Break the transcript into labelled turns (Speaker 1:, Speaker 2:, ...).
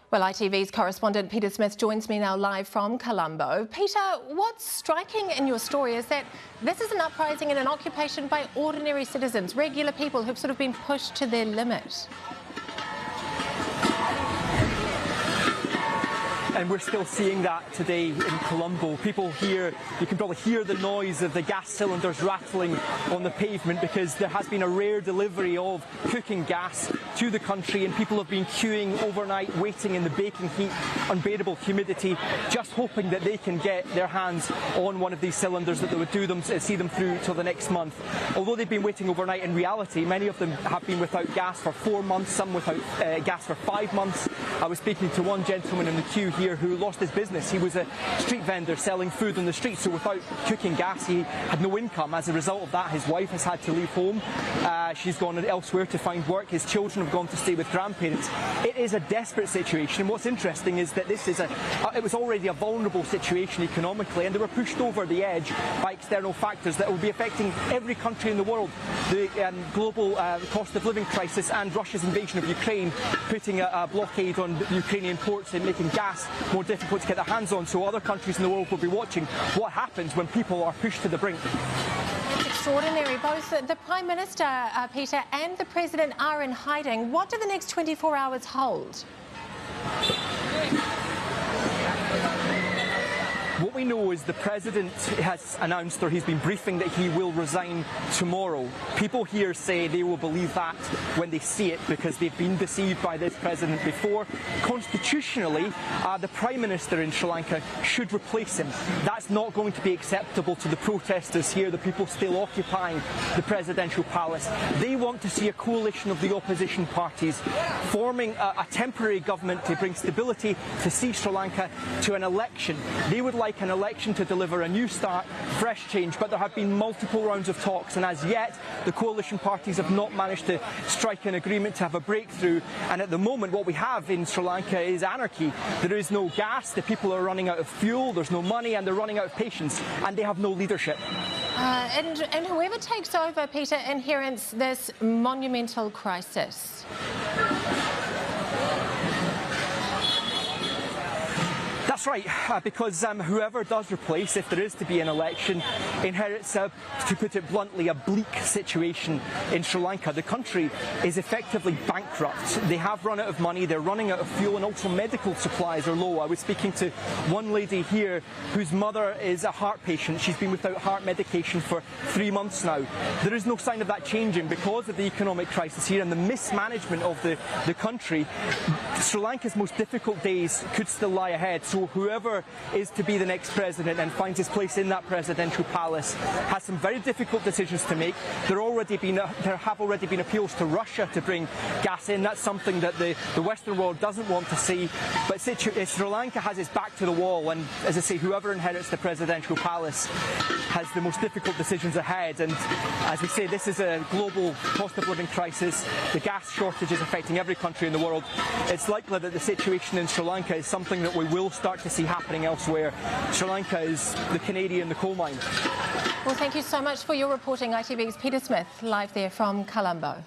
Speaker 1: Well, ITV's correspondent Peter Smith joins me now live from Colombo. Peter, what's striking in your story is that this is an uprising and an occupation by ordinary citizens, regular people who've sort of been pushed to their limit.
Speaker 2: And we're still seeing that today in Colombo. People here, you can probably hear the noise of the gas cylinders rattling on the pavement because there has been a rare delivery of cooking gas to the country, and people have been queuing overnight, waiting in the baking heat, unbearable humidity, just hoping that they can get their hands on one of these cylinders that would see them through till the next month. Although they've been waiting overnight, in reality, many of them have been without gas for 4 months, some without gas for 5 months. I was speaking to one gentleman in the queue here who lost his business. He was a street vendor selling food on the street, so without cooking gas he had no income. As a result of that, his wife has had to leave home. She's gone elsewhere to find work. His children have gone to stay with grandparents. It is a desperate situation, and what's interesting is that this is it was already a vulnerable situation economically, and they were pushed over the edge by external factors that will be affecting every country in the world. The global cost of living crisis and Russia's invasion of Ukraine, putting a blockade on Ukrainian ports and making gas more difficult to get their hands on. So other countries in the world will be watching what happens when people are pushed to the brink.
Speaker 1: It's extraordinary. Both the Prime Minister, Peter, and the President are in hiding. What do the next 24 hours hold?
Speaker 2: What we know is the President has announced, or he's been briefing, that he will resign tomorrow. People here say they will believe that when they see it because they've been deceived by this President before. Constitutionally, the Prime Minister in Sri Lanka should replace him. That's not going to be acceptable to the protesters here, the people still occupying the presidential palace. They want to see a coalition of the opposition parties forming a temporary government to bring stability, to see Sri Lanka to an election. They would like an election to deliver a new start, fresh change, but there have been multiple rounds of talks, and as yet the coalition parties have not managed to strike an agreement to have a breakthrough. And at the moment what we have in Sri Lanka is anarchy. There is no gas, the people are running out of fuel, there's no money, and they're running out of patience, and they have no leadership.
Speaker 1: And whoever takes over, Peter, inherits this monumental crisis.
Speaker 2: That's right, because whoever does replace, if there is to be an election, inherits, to put it bluntly, a bleak situation in Sri Lanka. The country is effectively bankrupt. They have run out of money, they're running out of fuel, and also medical supplies are low. I was speaking to one lady here whose mother is a heart patient. She's been without heart medication for 3 months now. There is no sign of that changing because of the economic crisis here and the mismanagement of the country. Sri Lanka's most difficult days could still lie ahead. So whoever is to be the next president and finds his place in that presidential palace has some very difficult decisions to make. There have already been appeals to Russia to bring gas in. That's something that the Western world doesn't want to see. But Sri Lanka has its back to the wall, and as I say, whoever inherits the presidential palace has the most difficult decisions ahead. And as we say, this is a global cost of living crisis. The gas shortage is affecting every country in the world. It's likely that the situation in Sri Lanka is something that we will start to see happening elsewhere. Sri Lanka is the canary in the coal mine.
Speaker 1: Well, thank you so much for your reporting. ITV's Peter Smith, live there from Colombo.